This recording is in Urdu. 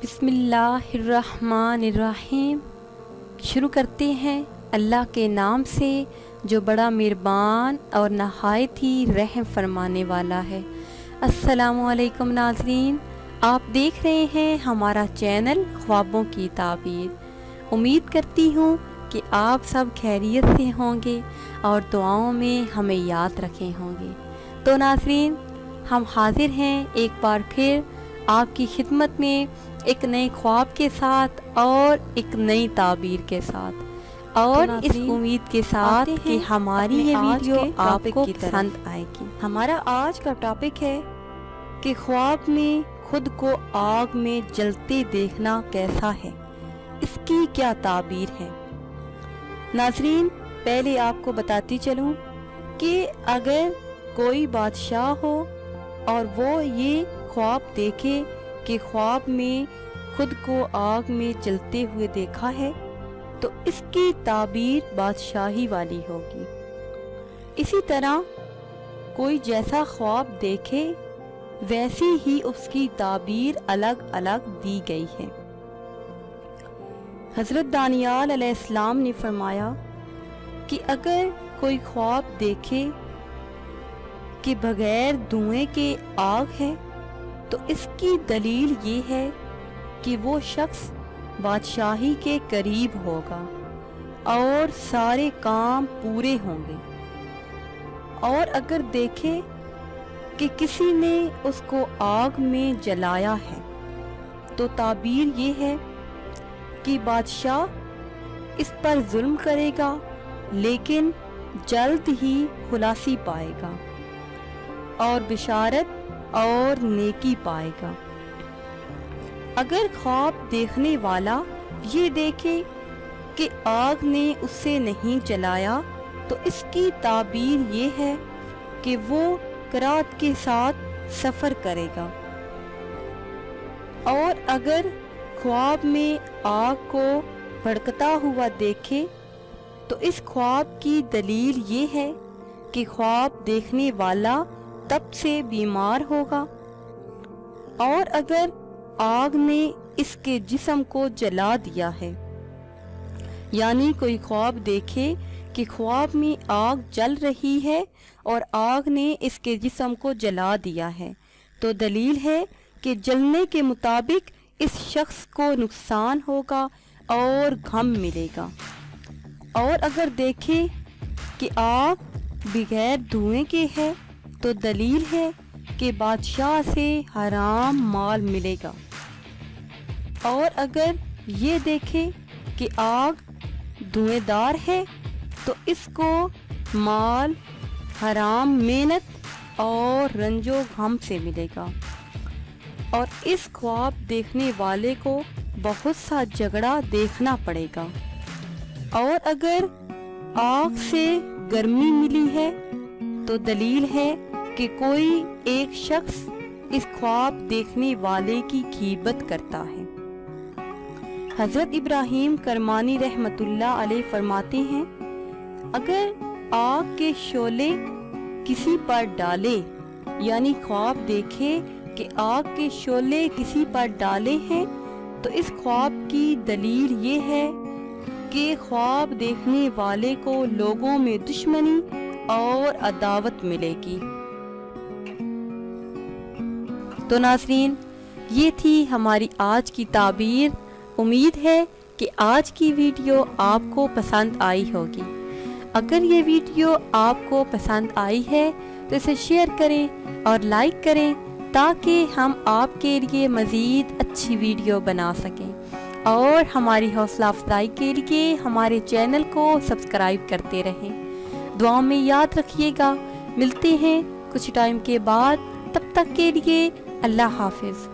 بسم اللہ الرحمن الرحیم۔ شروع کرتے ہیں اللہ کے نام سے جو بڑا مہربان اور نہایت ہی رحم فرمانے والا ہے۔ السلام علیکم ناظرین، آپ دیکھ رہے ہیں ہمارا چینل خوابوں کی تعبیر۔ امید کرتی ہوں کہ آپ سب خیریت سے ہوں گے اور دعاؤں میں ہمیں یاد رکھے ہوں گے۔ تو ناظرین، ہم حاضر ہیں ایک بار پھر آپ کی خدمت میں ایک نئے خواب کے ساتھ اور ایک نئی تعبیر کے ساتھ، اور اس امید کے ساتھ کہ ہماری یہ ویڈیو آپ کو پسند آئے گی۔ ہمارا آج کا ٹاپک ہے کہ خواب میں خود کو آگ میں جلتے دیکھنا کیسا ہے، اس کی کیا تعبیر ہے۔ ناظرین، پہلے آپ کو بتاتی چلوں کہ اگر کوئی بادشاہ ہو اور وہ یہ خواب دیکھے کہ خواب میں خود کو آگ میں جلتے ہوئے دیکھا ہے تو اس کی تعبیر بادشاہی والی ہوگی۔ اسی طرح کوئی جیسا خواب دیکھے ویسی ہی اس کی تعبیر الگ الگ دی گئی ہے۔ حضرت دانیال علیہ السلام نے فرمایا کہ اگر کوئی خواب دیکھے کہ بغیر دھوئیں کے آگ ہے تو اس کی دلیل یہ ہے کہ وہ شخص بادشاہی کے قریب ہوگا اور سارے کام پورے ہوں گے۔ اور اگر دیکھے کہ کسی نے اس کو آگ میں جلایا ہے تو تعبیر یہ ہے کہ بادشاہ اس پر ظلم کرے گا لیکن جلد ہی خلاصی پائے گا اور بشارت اور نیکی پائے گا۔ اگر خواب دیکھنے والا یہ دیکھے کہ آگ نے اسے نہیں جلایا تو اس کی تعبیر یہ ہے کہ وہ قرات کے ساتھ سفر کرے گا۔ اور اگر خواب میں آگ کو بھڑکتا ہوا دیکھے تو اس خواب کی دلیل یہ ہے کہ خواب دیکھنے والا تب سے بیمار ہوگا۔ اور اگر آگ نے اس کے جسم کو جلا دیا ہے، یعنی کوئی خواب دیکھے کہ خواب میں آگ جل رہی ہے اور آگ نے اس کے جسم کو جلا دیا ہے، تو دلیل ہے کہ جلنے کے مطابق اس شخص کو نقصان ہوگا اور غم ملے گا۔ اور اگر دیکھے کہ آگ بغیر دھوئیں کے ہے تو دلیل ہے کہ بادشاہ سے حرام مال ملے گا۔ اور اگر یہ دیکھے کہ آگ دھوئیں دار ہے تو اس کو مال حرام محنت اور رنج و غم سے ملے گا۔ اور اس خواب دیکھنے والے کو بہت سا جھگڑا دیکھنا پڑے گا۔ اور اگر آگ سے گرمی ملی ہے تو دلیل ہے کہ کوئی ایک شخص اس خواب دیکھنے والے کی غیبت کرتا ہے۔ حضرت ابراہیم کرمانی رحمۃ اللہ علیہ فرماتے ہیں، اگر آگ کے شعلے کسی پر ڈالے، یعنی خواب دیکھے کہ آگ کے شعلے کسی پر ڈالے ہیں تو اس خواب کی دلیل یہ ہے کہ خواب دیکھنے والے کو لوگوں میں دشمنی اور عداوت ملے گی۔ تو ناظرین، یہ تھی ہماری آج کی تعبیر۔ امید ہے کہ آج کی ویڈیو آپ کو پسند آئی ہوگی۔ اگر یہ ویڈیو آپ کو پسند آئی ہے تو اسے شیئر کریں اور لائک کریں تاکہ ہم آپ کے لیے مزید اچھی ویڈیو بنا سکیں، اور ہماری حوصلہ افزائی کے لیے ہمارے چینل کو سبسکرائب کرتے رہیں۔ دعاؤں میں یاد رکھیے گا۔ ملتے ہیں کچھ ٹائم کے بعد، تب تک کے لیے اللہ حافظ۔